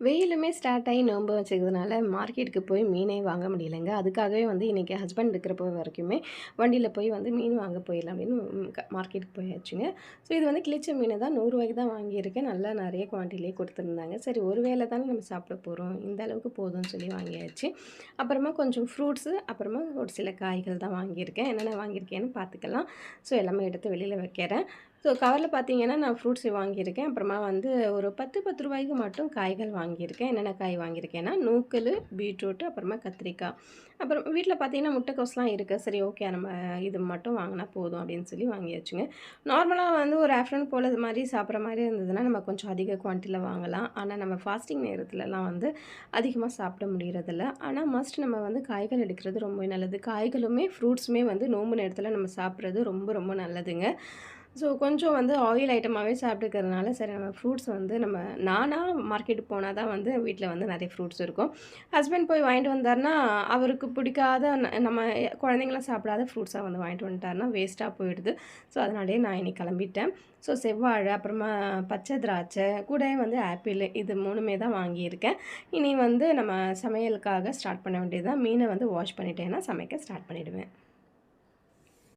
வெயிலுமே start ஆகி நோன்பு வச்சுக்கிறதுனால மார்க்கெட்டுக்கு போய் மீனே வாங்க முடியலைங்க. அதுக்காகவே வந்து இன்றைக்கி ஹஸ்பண்ட் இருக்கிறப்போ வரைக்குமே வண்டியில் போய் வந்து மீன் வாங்க போயிடலாம் அப்படின்னு மார்க்கெட்டுக்கு போயாச்சுங்க. ஸோ இது வந்து கிளிச்ச மீன் தான் ரூ. 100 தான் வாங்கியிருக்கேன். நல்லா நிறைய குவான்டிட்டிலே கொடுத்துருந்தாங்க. சரி ஒரு வேளை தானே நம்ம சாப்பிட போகிறோம், இந்த அளவுக்கு போதும்னு சொல்லி வாங்கியாச்சு. அப்புறமா கொஞ்சம் ஃப்ரூட்ஸு, அப்புறமா ஒரு சில காய்கள் தான் வாங்கியிருக்கேன். என்னென்ன வாங்கியிருக்கேன்னு பார்த்துக்கலாம். ஸோ எல்லாமே எடுத்து வெளியில் வைக்கிறேன். ஸோ கவரில் பார்த்தீங்கன்னா நான் ஃப்ரூட்ஸ் வாங்கியிருக்கேன். அப்புறமா வந்து ஒரு 10 ரூபாய்க்கு மட்டும் காய்கள் வாங்கியிருக்கேன். என்னென்ன காய் வாங்கியிருக்கேன்னா நூக்கல், பீட்ரூட்டு, அப்புறமா கத்திரிக்காய். அப்புறம் வீட்டில் பார்த்தீங்கன்னா முட்டைக்கோஸ்லாம் இருக்குது. சரி ஓகே நம்ம இது மட்டும் வாங்கினா போதும் அப்படின்னு சொல்லி வாங்கியாச்சுங்க. நார்மலாக வந்து ஒரு ஆஃப்டர்நூன் போல் இது மாதிரி சாப்பிட்ற மாதிரி இருந்ததுன்னா நம்ம கொஞ்சம் அதிக குவான்டிட்டியில் வாங்கலாம். ஆனால் நம்ம ஃபாஸ்டிங் நேரத்துலலாம் வந்து அதிகமாக சாப்பிட முடியறதில்ல. ஆனால் மஸ்ட் நம்ம வந்து காய்கள் எடுக்கிறது ரொம்ப நல்லது. காய்களுமே ஃப்ரூட்ஸுமே வந்து நோன்பு நேரத்தில் நம்ம சாப்பிட்றது ரொம்ப ரொம்ப நல்லதுங்க. ஸோ கொஞ்சம் வந்து ஆயில் ஐட்டமாகவே சாப்பிட்டுக்கிறதுனால சரி நம்ம ஃப்ரூட்ஸ் வந்து நானா மார்க்கெட்டுக்கு போனா தான் வந்து வீட்டில் வந்து நிறைய ஃப்ரூட்ஸ் இருக்கும். ஹஸ்பண்ட் போய் வாங்கிட்டு வந்தாருன்னா, அவருக்கு பிடிக்காத நம்ம குழந்தைங்கலாம் சாப்பிடாத ஃப்ரூட்ஸாக வந்து வாங்கிட்டு வந்துட்டாருன்னா வேஸ்ட்டாக போயிடுது. ஸோ அதனாலேயே நான் இன்னைக்கு கிளம்பிட்டேன். ஸோ செவ்வாழை, அப்புறமா பச்சை திராட்சை, கூடவே வந்து ஆப்பிள் இது 3மே தான் வாங்கியிருக்கேன். இனி வந்து நம்ம சமையலுக்காக ஸ்டார்ட் பண்ண வேண்டியது தான். மீனை வந்து வாஷ் பண்ணிட்டேன்னா சமைக்க ஸ்டார்ட் பண்ணிடுவேன்.